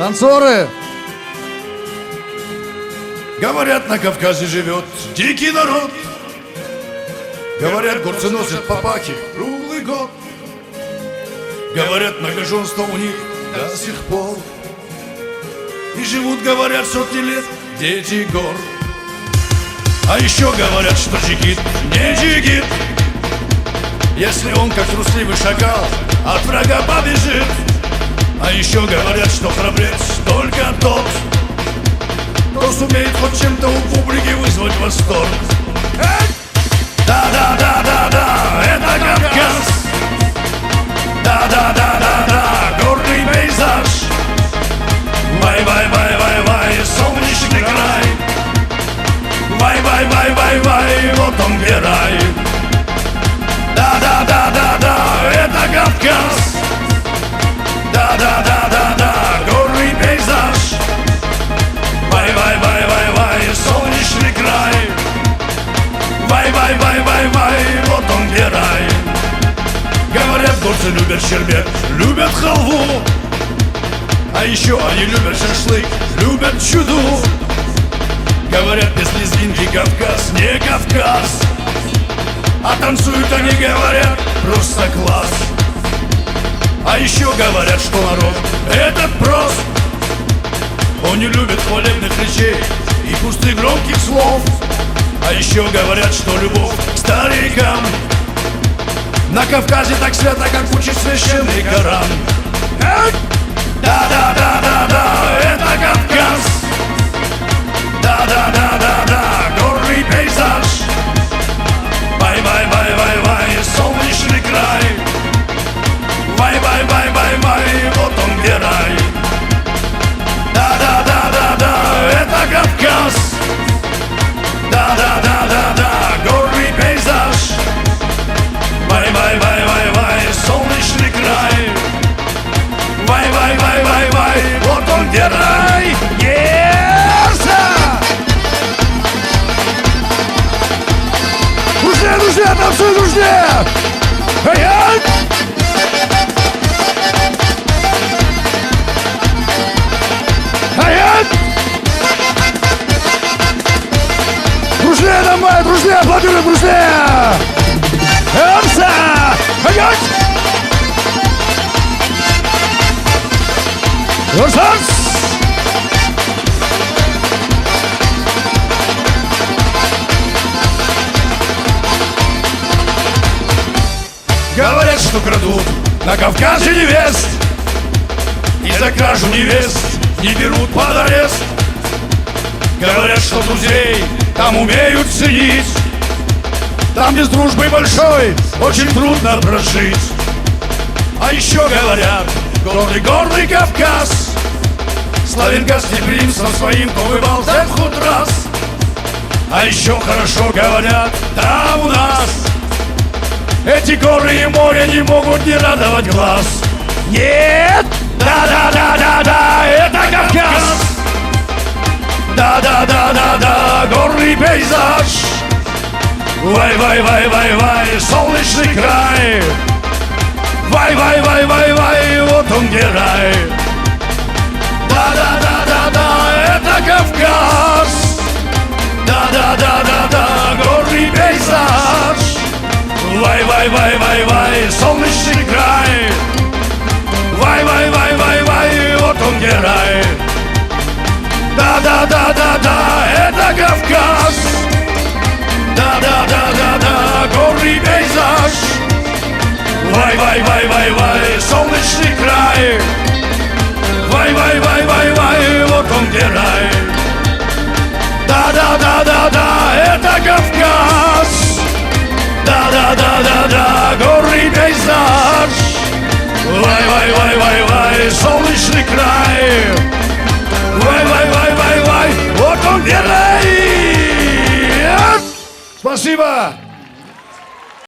Танцоры! Говорят, на Кавказе живет дикий народ. Говорят, горцы носят папахи круглый год. Говорят, многоженство у них до сих пор. И живут, говорят, сотни лет дети гор. А еще говорят, что джигит не джигит, если он, как трусливый шакал, от врага побежит. А еще говорят, что храбрец только тот, кто сумеет хоть чем-то у публики вызвать восторг. Да-да-да-да-да, это Кавказ. Да-да-да-да-да, горный пейзаж. Вай-вай-вай-вай-вай, солнечный край. Вай-вай-вай-вай-вай, вот он где рай. Да-да-да-да-да, это Кавказ. Да-да-да-да-да, горный пейзаж. Вай-вай-вай-вай-вай, солнечный край. Вай-вай-вай-вай-вай, вот он где рай. Говорят, горцы любят щербет, любят халву. А еще они любят шашлык, любят чуду. Говорят, без лезгинки Кавказ не Кавказ. А танцуют они, говорят, просто класс. А еще говорят, что народ этот прост. Он не любит хвалебных речей и пустых громких слов. А еще говорят, что любовь к старикам на Кавказе так свято, как учит священный Коран. Да-да-да-да-да, это Кавказ. Да-да-да-да-да, горный пейзаж. Вай-вай-вай-вай-вай, солнечный край. Вай-вай-вай-вай-вай, вот он где рай. Да-да-да-да-да, это Кавказ. Да-да-да-да-да, горный пейзаж. Вай-вай-вай-вай-вай, солнечный край. Вай-вай-вай-вай-вай, вот он где рай. Друзья, друзья, танцуй, друзья! Ай-яй! Ай-яй! Друзья, давай, друзья, аплодируем, друзья! Эмса! Ай-яй! Версанс! Говорят, что крадут на Кавказе невест, и за кражу невест не берут под арест. Говорят, что друзей там умеют ценить, там без дружбы большой очень трудно прожить. А еще говорят, горный Кавказ славен гостеприимством своим, кто бывал там хоть раз. А еще хорошо говорят, там у нас эти горы и море не могут не радовать глаз. Нет! Да-да-да-да-да, это Кавказ. Да-да-да-да-да, горный пейзаж. Вай-вай-вай-вай-вай, солнечный край. Вай-вай-вай-вай-вай, вот он где рай. Да-да-да-да-да, это Кавказ. Да-да-да-да-да, горный пейзаж. Вай-вай-вай-вай-вай, солнечный край. Вай-вай-вай-вай-вай, вот он где рай. Да-да-да-да-да, это Кавказ. Да-да-да-да-да, горный пейзаж. Вай-вай-вай-вай-вай, солнечный край. Вай-вай-вай-вай-вай, вот он где рай. Да-да-да-да-да, это Кавказ. Да-да-да-да-да, горный пейзаж. Вай-вай-вай-вай-вай, солнечный край. Вай-вай-вай-вай-вай, вот он где рай. Спасибо!